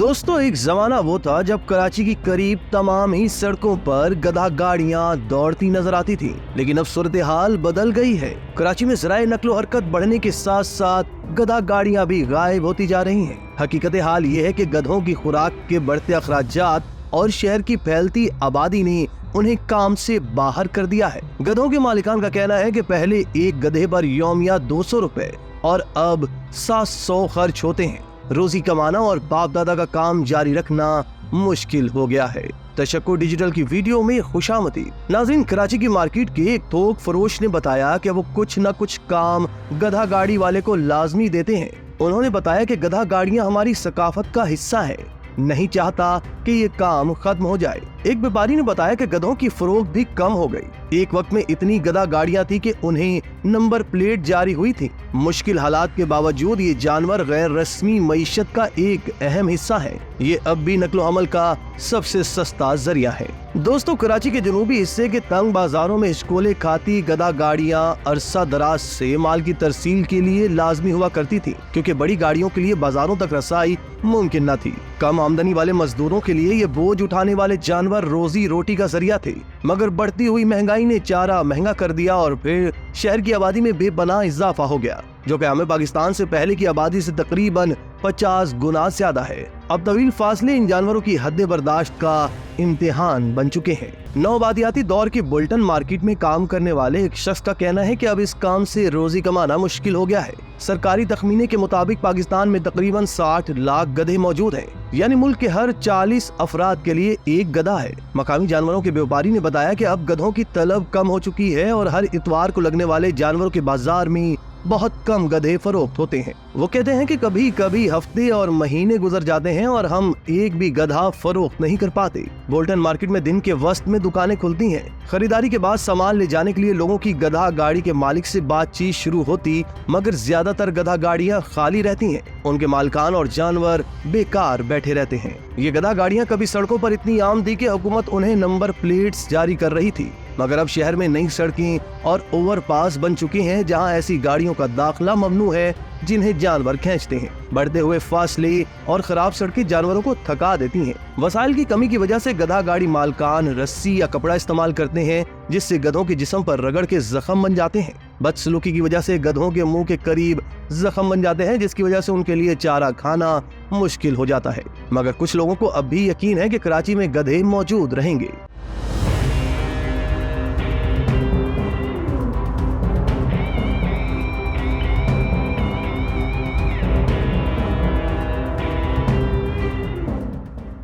दोस्तों, एक जमाना वो था जब कराची की करीब तमाम ही सड़कों पर गधा गाड़ियां दौड़ती नजर आती थी, लेकिन अब सूरत हाल बदल गई है। कराची में ज़राए नक्लो हरकत बढ़ने के साथ साथ गधा गाड़ियां भी गायब होती जा रही हैं। हकीकत हाल ये है कि गधों की खुराक के बढ़ते अखराजात और शहर की फैलती आबादी ने उन्हें काम से बाहर कर दिया है। गधों के मालिकान का कहना है कि पहले एक गधे पर यौमिया 200 रुपए और अब 700 खर्च होते हैं। रोजी कमाना और बाप दादा का काम जारी रखना मुश्किल हो गया है। तशक्कुर डिजिटल की वीडियो में खुशामदी। नाज़रीन, कराची की मार्केट के एक थोक फरोश ने बताया कि वो कुछ न कुछ काम गधा गाड़ी वाले को लाजमी देते हैं। उन्होंने बताया कि गधा गाड़ियां हमारी सकाफत का हिस्सा है, नहीं चाहता कि ये काम खत्म हो जाए। एक व्यापारी ने बताया कि गधों की फरोख्त भी कम हो गई। एक वक्त में इतनी गधा गाड़ियां थी कि उन्हें नंबर प्लेट जारी हुई थी। मुश्किल हालात के बावजूद ये जानवर गैर रस्मी मईशत का एक अहम हिस्सा है। ये अब भी नकलो अमल का सबसे सस्ता जरिया है। दोस्तों, कराची के जनूबी हिस्से के तंग बाजारों में हिचकोले खाती गधा गाड़ियां अरसा दराज से माल की तरसील के लिए लाजमी हुआ करती थी, क्योंकि बड़ी गाड़ियों के लिए बाजारों तक रसाई मुमकिन न थी। कम आमदनी वाले मजदूरों के लिए ये बोझ उठाने वाले जानवर रोजी रोटी का जरिया थे, मगर बढ़ती हुई महंगाई ने चारा महंगा कर दिया और फिर शहर की आबादी में बेपनाह इजाफा हो गया, जो कि हमें पाकिस्तान से पहले की आबादी से तकरीबन 50 गुना ज्यादा है। अब तवील फासले इन जानवरों की हद बर्दाश्त का इम्तिहान बन चुके हैं। नौबादियाती दौर की बुल्टन मार्केट में काम करने वाले एक शख्स का कहना है कि अब इस काम से रोजी कमाना मुश्किल हो गया है। सरकारी तखमीने के मुताबिक पाकिस्तान में तकरीबन 60 लाख गधे मौजूद हैं, यानी मुल्क के हर 40 अफराद के लिए एक गधा है। मकामी जानवरों के व्यापारी ने बताया कि अब गधों की तलब कम हो चुकी है और हर इतवार को लगने वाले जानवरों के बाजार में बहुत कम गधे फरोख्त होते हैं। वो कहते हैं कि कभी कभी हफ्ते और महीने गुजर जाते हैं और हम एक भी गधा फरोख्त नहीं कर पाते। बोल्टन मार्केट में दिन के वक्त में दुकानें खुलती हैं। खरीदारी के बाद सामान ले जाने के लिए लोगों की गधा गाड़ी के मालिक से बातचीत शुरू होती, मगर ज्यादातर गधा गाड़ियां खाली रहती हैं। उनके मालकान और जानवर बेकार बैठे रहते हैं। ये गधा गाड़ियां कभी सड़कों पर इतनी आम थी कि हुकूमत उन्हें नंबर प्लेट्स जारी कर रही थी, मगर अब शहर में नई सड़कें और ओवरपास बन चुके हैं जहां ऐसी गाड़ियों का दाखिला ममनू है जिन्हें जानवर खींचते हैं। बढ़ते हुए फासले और खराब सड़कें जानवरों को थका देती हैं। वसाइल की कमी की वजह से गधा गाड़ी मालकान रस्सी या कपड़ा इस्तेमाल करते हैं, जिससे गधों के जिस्म पर रगड़ के जख्म बन जाते हैं। बदसलूकी की वजह से गधों के मुंह के करीब जख्म बन जाते हैं, जिसकी वजह से उनके लिए चारा खाना मुश्किल हो जाता है। मगर कुछ लोगों को अब भी यकीन है कि कराची में गधे मौजूद रहेंगे।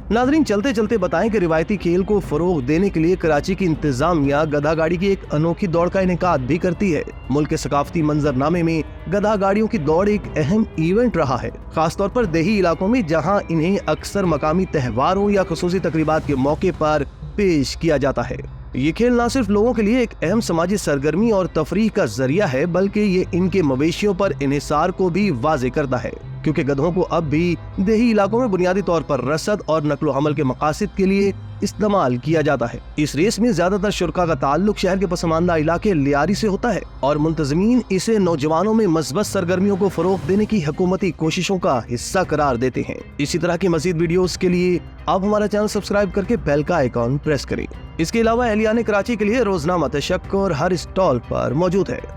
नाजरीन, चलते चलते बताएं कि रिवायती खेल को फरोग देने के लिए कराची की इंतजामिया गधा गाड़ी की एक अनोखी दौड़ का इनेकाद भी करती है। मुल्क के सकाफती मंजरनामे में गधा गाड़ियों की दौड़ एक अहम इवेंट रहा है, खासतौर पर देही इलाकों में, जहां इन्हें अक्सर मकामी त्योहारों या खुसूसी तकरीबात के मौके पर पेश किया जाता है। ये खेल न सिर्फ लोगों के लिए एक अहम समाजी सरगर्मी और तफरीह का जरिया है, बल्कि ये इनके मवेशियों पर इन्हिसार को भी वाज़े करता है, क्योंकि गधों को अब भी देही इलाकों में बुनियादी तौर पर रसद और नकलो हमल के मकासद के लिए इस्तेमाल किया जाता है। इस रेस में ज्यादातर शुरा का ताल्लुक शहर के पसमानदा इलाके लियारी से होता है और मुंतजमीन इसे नौजवानों में मस्बत सरगर्मियों को फरोग देने की हुकूमती कोशिशों का हिस्सा करार देते हैं। इसी तरह की मजीद वीडियोस के लिए आप हमारा चैनल सब्सक्राइब करके बेल का आइकॉन प्रेस करें। इसके अलावा एहलियाने कराची के लिए रोजनामा तशक्कुर हर स्टॉल पर मौजूद है।